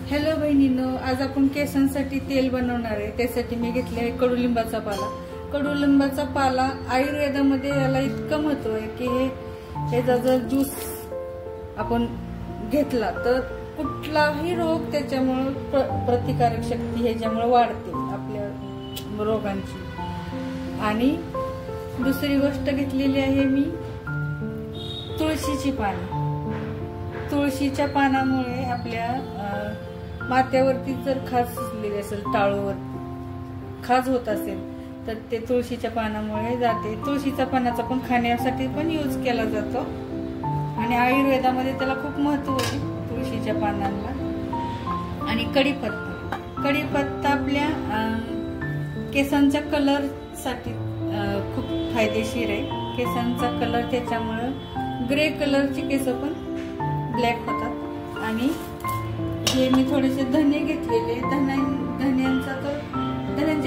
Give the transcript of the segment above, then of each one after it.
Hello बहिणींनो, आज आपण केसांसाठी तेल बनवणार आहे। त्यासाठी मी घेतले आहे कडुलिंबाचा पाला। कडुलिंबाचा पाला आयुर्वेदामध्ये याला इतकं महत्व आहे की ह्याचा जर ज्यूस आपण घेतला तर कुठलाही रोग त्याच्यामुळे प्रतिकारक शक्ती ह्याच्यामुळे वाढते आपल्या रोगांची। आणि दुसरी गोष्ट घेतलेली आहे मी तुळशीची पाने। तुळशीच्या पानामुळे आपल्या माथ्यावरती जर खाज सुचलेली असेल, टाळूवर खाज होत असेल तर ते तुळशीच्या पानामुळे जाते। तुळशीच्या पानाचा पण खाण्यासाठी पण यूज केला जातो आणि आयुर्वेदामध्ये त्याला खूप महत्व आहे तुळशीच्या पानांना। आणि कढीपत्ता आपल्या केसांच्या कलर साठी खूप फायदेशीर आहे। केसांचा कलर त्याच्यामुळे ग्रे कलरची केस पण ब्लॅक होतात। आणि हे मी थोडेसे धने घेतलेले। धन्यांच्या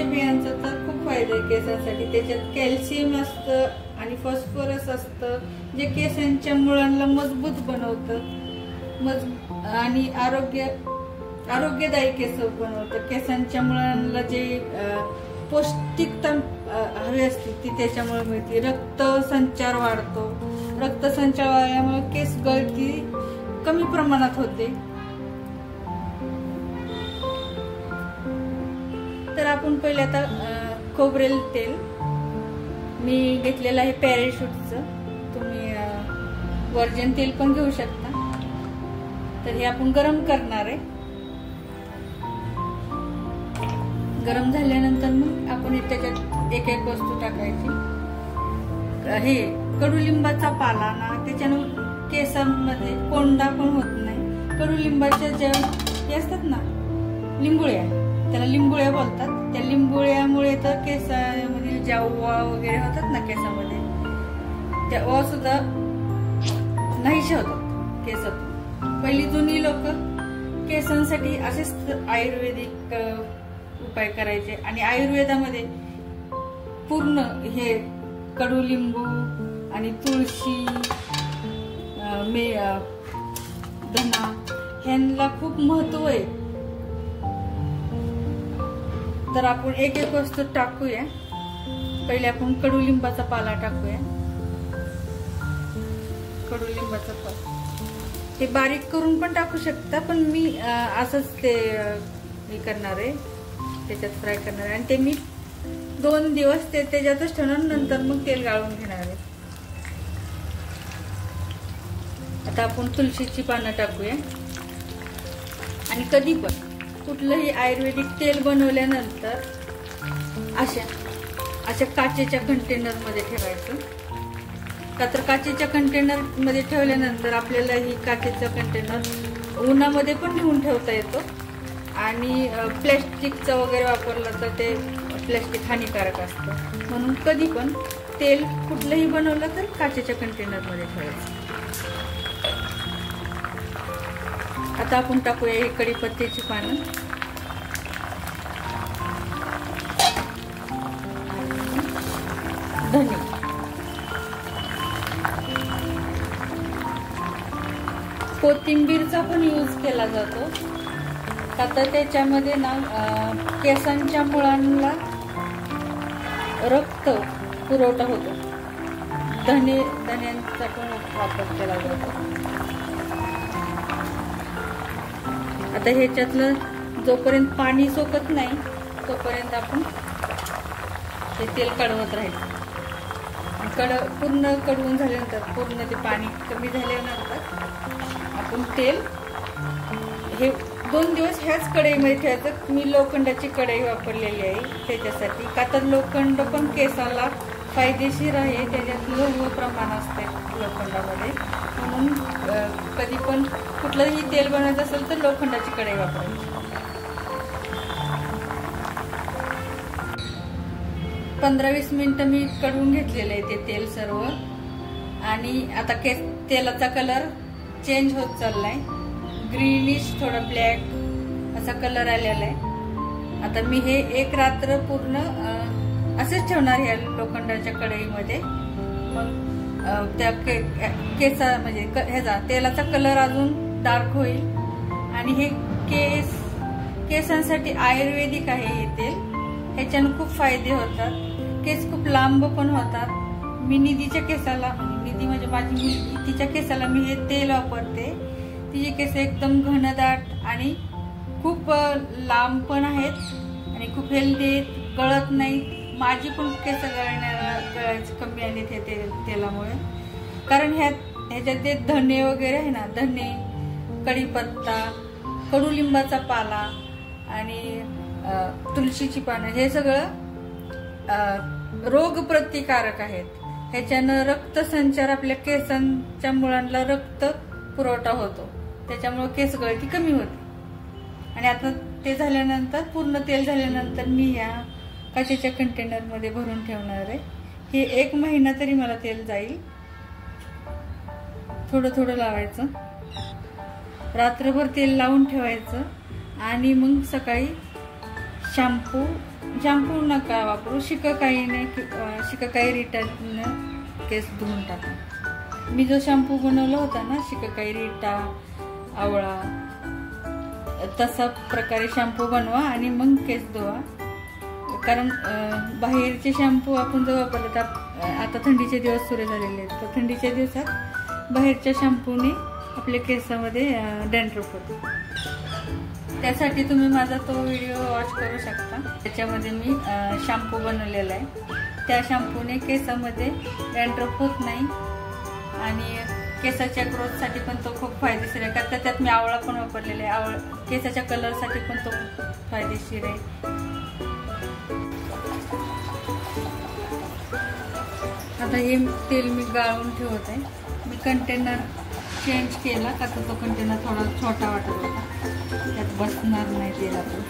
बियांचा तर खूप फायदा आहे केसांसाठी। त्याच्यात कॅल्शियम असतं आणि फॉस्फरस असतं जे केसांच्या मुळांना मजबूत बनवतं आणि आरोग्यदायी केस बनवतं। केसांच्या मुळांना जे पौष्टिकता हवी असते ती त्याच्यामुळे मिळते। रक्त संचार वाढतो। रक्त संचार वाढल्यामुळे केस गळती कमी प्रमाणात होते। तर आपण पहिले आता खोबरेल तेल मी घेतलेलं आहे पॅराशूटचं। तुम्ही वर्जिन तेल पण घेऊ शकता। तर हे आपण गरम करणार आहे। गरम झाल्यानंतर मग आपण त्याच्यात एक एक वस्तू टाकायची। हे कडुलिंबाचा पाला ना त्याच्यानं केसांमध्ये कोंडा पण होत नाही। कडुलिंबाच्या ज्या हे असतात ना लिंबुळ्या, त्याला लिंबुळ्या बोलतात। त्या लिंबुळ्यामुळे तर केसामध्ये ज्या ओवा वगैरे होतात ना केसामध्ये, त्या ओवा सुद्धा नाहीशा होतात केसातून। पहिली जुनी लोक केसांसाठी असेच आयुर्वेदिक उपाय करायचे आणि आयुर्वेदामध्ये पूर्ण हे कडुलिंबू आणि तुळशी धना ह्यांना खूप महत्व आहे। तर आपण एक एक वस्तू टाकूया। पहिले आपण कडुलिंबाचा पाला टाकूया। कडुलिंबाचा पाला हे बारीक करून पण टाकू शकता, पण मी असंच ते हे करणार आहे, त्याच्यात फ्राय करणार आहे। आणि ते मी 2 दिवस ते त्याच्यातच ठेवणार, नंतर मग तेल गाळून घेणार आहे। आता आपण तुळशीची पानं टाकूया। आणि कधी पण कुठलंही आयुर्वेदिक तेल बनवल्यानंतर अशा काचेच्या कंटेनर मध्ये ठेवायचं। का तर काचेच्या कंटेनर मध्ये ठेवल्यानंतर आपल्याला ही काचेचा कंटेनर उन्हामध्ये पण नेऊन ठेवता येतो आणि प्लॅस्टिकचा वगैरे वापरलं तर ते प्लॅस्टिक हानिकारक असतं। म्हणून कधी पण तेल कुठलंही बनवलं तर काचेच्या कंटेनर मध्ये ठेवायचं। आता आपण टाकूया ही कढीपत्त्याची पानं। धने, कोथिंबीरचा पण यूज केला जातो का तर त्याच्यामध्ये ना केसांच्या मुळांना रक्त पुरवठा होतो। धन्यांचा पण वापर केला जातो। आता ह्याच्यातलं जोपर्यंत पाणी सोकत नाही तोपर्यंत आपण हे तेल कढवत राहायचं। पूर्ण कढवून झाल्यानंतर, पूर्ण ते पाणी कमी झाल्यानंतर आपण तेल हे 2 दिवस ह्याच कढईमध्ये ठेवायचं। मी लोखंडाची कढई वापरलेली आहे त्याच्यासाठी, का तर लोखंड पण केसाला फायदेशीर आहे। त्याच्यात लोह प्रमाण असते लोखंडामध्ये, म्हणून कधी पण कुठलंही तेल बनवायचं असेल तर लोखंडाची कढई वापरायची। 15-20 मिनिटं मी कढवून घेतलेलं आहे ते तेल सर्व। आणि आता तेलाचा कलर चेंज होत चाललाय, ग्रीनिश थोडा ब्लॅक असा कलर आलेला आहे। आता मी हे एक रात्र पूर्ण असेच ठेवणार ह्या लोखंडाच्या कढईमध्ये। मग त्या केसा म्हणजे ह्याचा तेलाचा कलर अजून डार्क होईल आणि हे केसांसाठी आयुर्वेदिक आहे हे तेल. ह्याच्यानं खूप फायदे होतात. केस खूप लांब पण होतात. मी निधीच्या केसाला, निधी म्हणजे माझी मुलगी, तिच्या केसाला मी हे तेल वापरते. तिचे केस एकदम घनदाट आणि खूप लांब पण आहेत आणि खूप हेल्दी आहेत, गळत नाही. माझी पण केस गळायची कमी आलीत हे तेलामुळे. कारण ह्याच्यात ते धने वगैरे आहे ना, धने, कढीपत्ता, कडुलिंबाचा पाला आणि तुळशीची पानं, हे सगळं रोग प्रतिकारक आहेत. ह्याच्यानं रक्तसंचार, आपल्या केसांच्या मुळांना रक्त पुरवठा होतो, त्याच्यामुळे केस गळती कमी होते. आणि आता ते झाल्यानंतर, पूर्ण तेल झाल्यानंतर मी या काचेच्या कंटेनर मध्ये भरून ठेवणार आहे. हे 1 महिना तरी मला तेल जाईल. थोडं थोडं लावायचं, रात्रभर तेल लावून ठेवायचं आणि मग सकाळी शॅम्पू नका वापरू, शिकाकाई रिटाने केस धुवून टाका. मी जो शॅम्पू बनवला होता ना, शिकाकाई रिटा, आवळा, तसा प्रकारे शॅम्पू बनवा आणि मग केस धुवा. कारण बाहेरचे शॅम्पू आपण जर वापरले तर, आता थंडीचे दिवस सुरू झालेले आहेत, तर थंडीच्या दिवसात बाहेरच्या शॅम्पूने आपल्या केसामध्ये डॅन्ड्रफ होतो. त्यासाठी तुम्ही माझा तो व्हिडिओ वॉच करू शकता. त्याच्यामध्ये मी शॅम्पू बनवलेला आहे. त्या शॅम्पूने केसामध्ये डॅन्ड्रफ होत नाही आणि केसाच्या ग्रोथसाठी पण तो खूप फायदेशीर आहे. कारण त्यात मी आवळा पण वापरलेला आहे. आवळा केसाच्या कलरसाठी पण तो फायदेशीर आहे. आता हे तेल मी गाळून ठेवत आहे. मी कंटेनर चेंज केला, का तो कंटेनर थोडा छोटा वाटत होता, त्यात बसणार नाही तेल आपलं.